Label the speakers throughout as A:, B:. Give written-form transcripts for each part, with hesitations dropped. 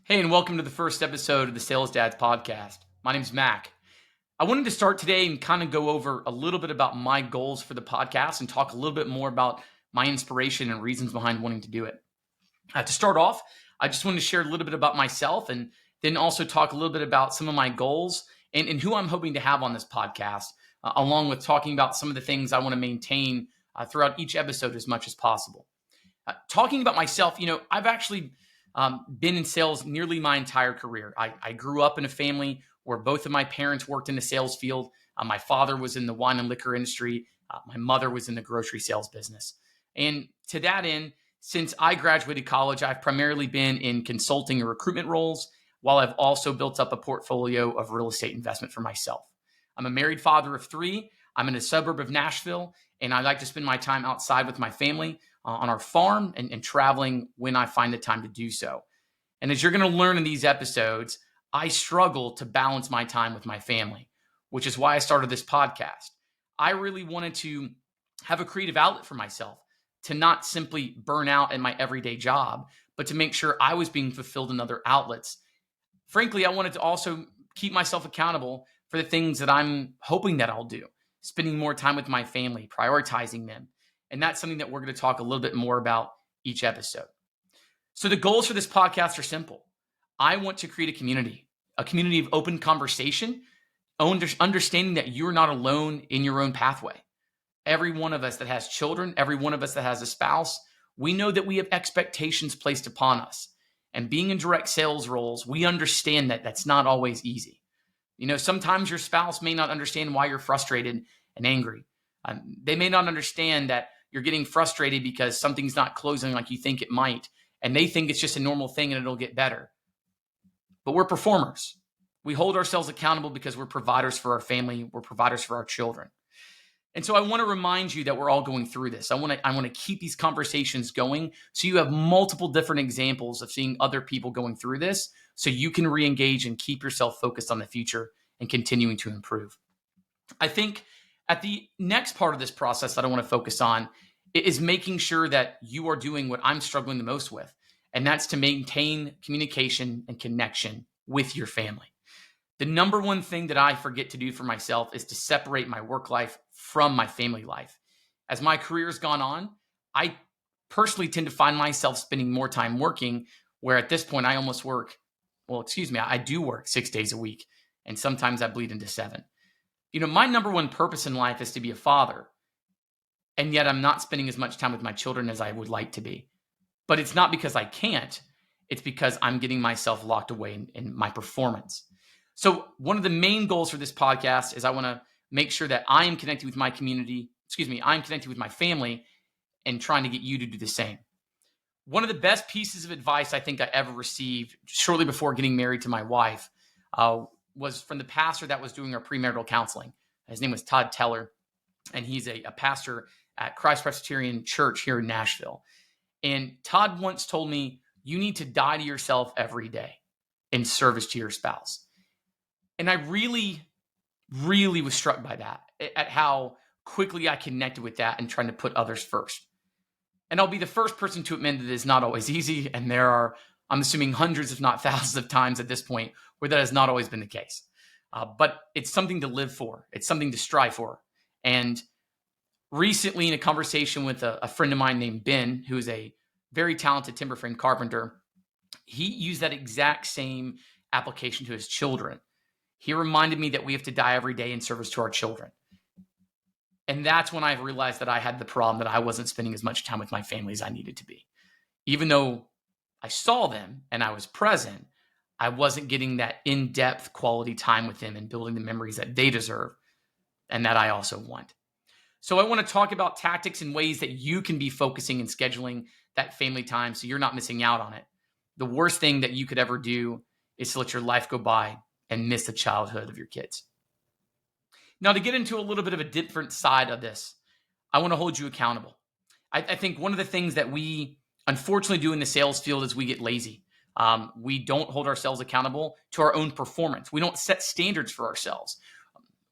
A: Hey, and welcome to the first episode of the SalesDads podcast. My name's Mac. I wanted to start today and kind of go over a little bit about my goals for the podcast and talk a little bit more about my inspiration and reasons behind wanting to do it. To start off, I just wanted to share a little bit about myself and then also talk a little bit about some of my goals and who I'm hoping to have on this podcast, along with talking about some of the things I want to maintain throughout each episode as much as possible. Talking about myself, I've actually been in sales nearly my entire career. I grew up in a family where both of my parents worked in the sales field. My father was in the wine and liquor industry. My mother was in the grocery sales business. And to that end, since I graduated college, I've primarily been in consulting and recruitment roles, while I've also built up a portfolio of real estate investment for myself. I'm a married father of three. I'm in a suburb of Nashville, and I like to spend my time outside with my family on our farm and traveling when I find the time to do so. And as you're going to learn in these episodes, I struggle to balance my time with my family, which is why I started this podcast. I really wanted to have a creative outlet for myself, to not simply burn out in my everyday job, but to make sure I was being fulfilled in other outlets. Frankly, I wanted to also keep myself accountable for the things that I'm hoping that I'll do, spending more time with my family, prioritizing them. And that's something that we're going to talk a little bit more about each episode. So the goals for this podcast are simple. I want to create a community of open conversation, understanding that you're not alone in your own pathway. Every one of us that has children, every one of us that has a spouse, we know that we have expectations placed upon us. And being in direct sales roles, we understand that that's not always easy. Sometimes your spouse may not understand why you're frustrated and angry. They may not understand that you're getting frustrated because something's not closing like you think it might, and they think it's just a normal thing and it'll get better. But we're performers. We hold ourselves accountable because we're providers for our family, we're providers for our children. And so I want to remind you that we're all going through this. I want to keep these conversations going so you have multiple different examples of seeing other people going through this so you can re-engage and keep yourself focused on the future and continuing to improve. I think at the next part of this process that I want to focus on is making sure that you are doing what I'm struggling the most with, and that's to maintain communication and connection with your family. The number one thing that I forget to do for myself is to separate my work life from my family life. As my career has gone on, I personally tend to find myself spending more time working, where at this point I almost work, I do work 6 days a week, and sometimes I bleed into 7. My number one purpose in life is to be a father, and yet I'm not spending as much time with my children as I would like to be. But it's not because I can't, it's because I'm getting myself locked away in my performance. So one of the main goals for this podcast is I want to make sure that I am connected with my community, I'm connected with my family and trying to get you to do the same. One of the best pieces of advice I think I ever received shortly before getting married to my wife was from the pastor that was doing our premarital counseling. His name was Todd Teller, and he's a pastor at Christ Presbyterian Church here in Nashville. And Todd once told me, you need to die to yourself every day in service to your spouse. And I really, really was struck by that, at how quickly I connected with that and trying to put others first. And I'll be the first person to admit that it's not always easy. And there are, I'm assuming, hundreds, if not thousands of times at this point where that has not always been the case. But it's something to live for. It's something to strive for. And recently, in a conversation with a friend of mine named Ben, who is a very talented timber frame carpenter, he used that exact same application to his children. He reminded me that we have to die every day in service to our children. And that's when I realized that I had the problem that I wasn't spending as much time with my family as I needed to be. Even though I saw them and I was present, I wasn't getting that in-depth quality time with them and building the memories that they deserve and that I also want. So I want to talk about tactics and ways that you can be focusing and scheduling that family time so you're not missing out on it. The worst thing that you could ever do is to let your life go by and miss the childhood of your kids. Now, to get into a little bit of a different side of this, I want to hold you accountable. I think one of the things that we unfortunately do in the sales field is we get lazy. We don't hold ourselves accountable to our own performance. We don't set standards for ourselves.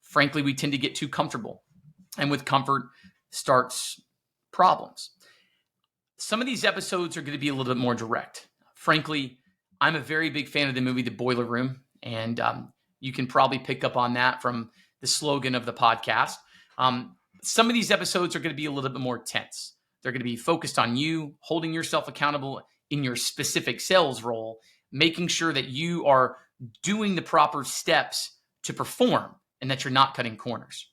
A: Frankly, we tend to get too comfortable. And with comfort starts problems. Some of these episodes are going to be a little bit more direct. Frankly, I'm a very big fan of the movie The Boiler Room, and you can probably pick up on that from the slogan of the podcast. Some of these episodes are going to be a little bit more tense. They're going to be focused on you, holding yourself accountable in your specific sales role, making sure that you are doing the proper steps to perform and that you're not cutting corners.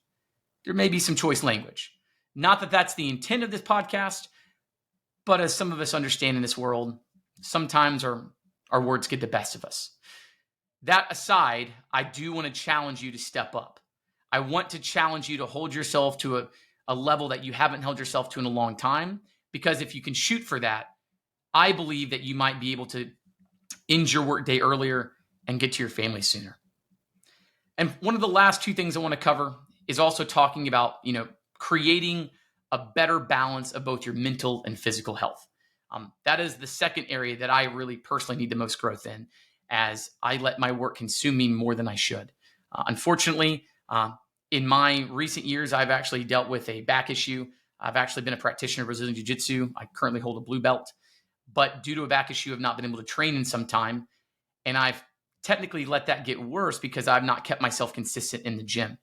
A: There may be some choice language. Not that that's the intent of this podcast, but as some of us understand in this world, sometimes our words get the best of us. That aside, I do want to challenge you to step up. I want to challenge you to hold yourself to a level that you haven't held yourself to in a long time, because if you can shoot for that, I believe that you might be able to end your workday earlier and get to your family sooner. And one of the last two things I want to cover is also talking about, creating a better balance of both your mental and physical health. That is the second area that I really personally need the most growth in, as I let my work consume me more than I should. Unfortunately, in my recent years, I've actually dealt with a back issue. I've actually been a practitioner of Brazilian Jiu-Jitsu. I currently hold a blue belt, but due to a back issue, I've not been able to train in some time. And I've technically let that get worse because I've not kept myself consistent in the gym.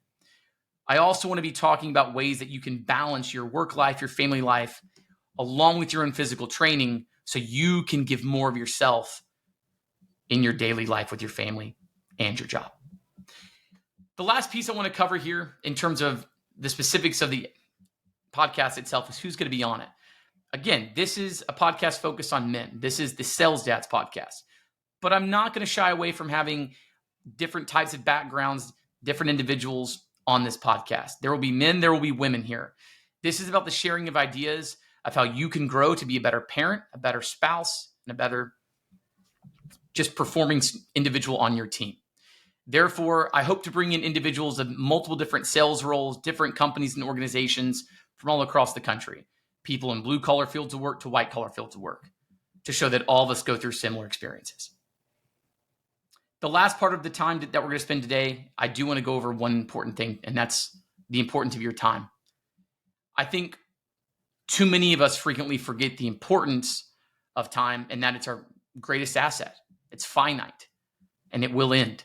A: I also want to be talking about ways that you can balance your work life, your family life, along with your own physical training, so you can give more of yourself in your daily life with your family and your job. The last piece I want to cover here in terms of the specifics of the podcast itself is who's going to be on it. Again, this is a podcast focused on men. This is the SalesDads podcast. But I'm not going to shy away from having different types of backgrounds, different individuals on this podcast. There will be men, there will be women here. This is about the sharing of ideas of how you can grow to be a better parent, a better spouse, and a better just performing individual on your team. Therefore, I hope to bring in individuals of multiple different sales roles, different companies and organizations from all across the country. People in blue-collar fields of work to white-collar fields of work, to show that all of us go through similar experiences. The last part of the time that we're going to spend today, I do want to go over one important thing, and that's the importance of your time. I think too many of us frequently forget the importance of time, and that it's our greatest asset. It's finite, and it will end.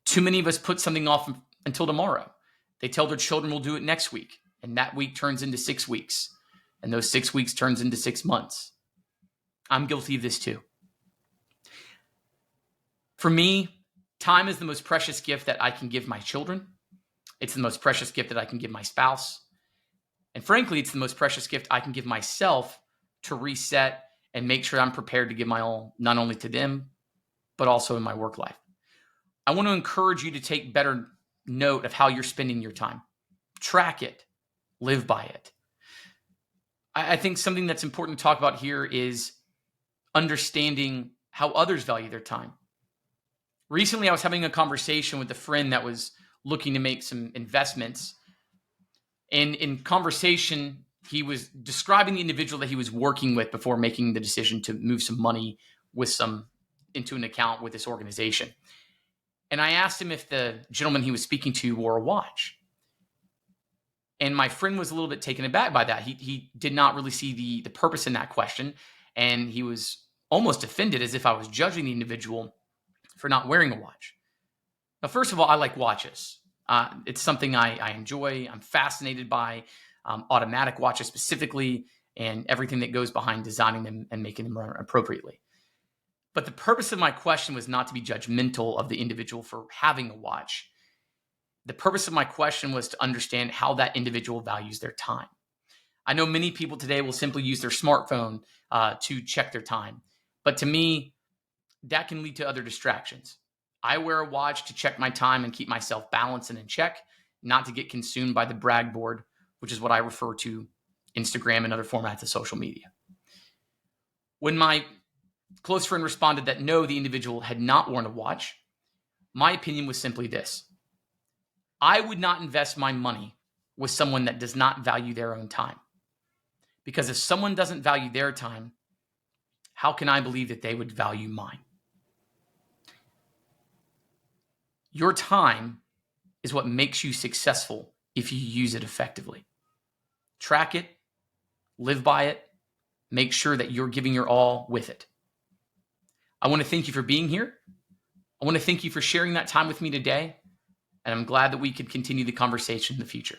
A: Too many of us put something off until tomorrow. They tell their children we'll do it next week, and that week turns into 6 weeks, and those 6 weeks turns into 6 months. I'm guilty of this too. For me, time is the most precious gift that I can give my children. It's the most precious gift that I can give my spouse. And frankly, it's the most precious gift I can give myself to reset and make sure I'm prepared to give my all, not only to them, but also in my work life. I want to encourage you to take better note of how you're spending your time. Track it. Live by it. I think something that's important to talk about here is understanding how others value their time. Recently, I was having a conversation with a friend that was looking to make some investments. And in conversation, he was describing the individual that he was working with before making the decision to move some money into an account with this organization. And I asked him if the gentleman he was speaking to wore a watch. And my friend was a little bit taken aback by that. He did not really see the purpose in that question. And he was almost offended, as if I was judging the individual for not wearing a watch. Now, first of all, I like watches. It's something I enjoy. I'm fascinated by automatic watches specifically, and everything that goes behind designing them and making them run appropriately. But the purpose of my question was not to be judgmental of the individual for having a watch. The purpose of my question was to understand how that individual values their time. I know many people today will simply use their smartphone to check their time. But to me, that can lead to other distractions. I wear a watch to check my time and keep myself balanced and in check, not to get consumed by the brag board, which is what I refer to Instagram and other formats of social media. When my close friend responded that no, the individual had not worn a watch, my opinion was simply this. I would not invest my money with someone that does not value their own time. Because if someone doesn't value their time, how can I believe that they would value mine? Your time is what makes you successful if you use it effectively. Track it, live by it, make sure that you're giving your all with it. I want to thank you for being here. I want to thank you for sharing that time with me today. And I'm glad that we could continue the conversation in the future.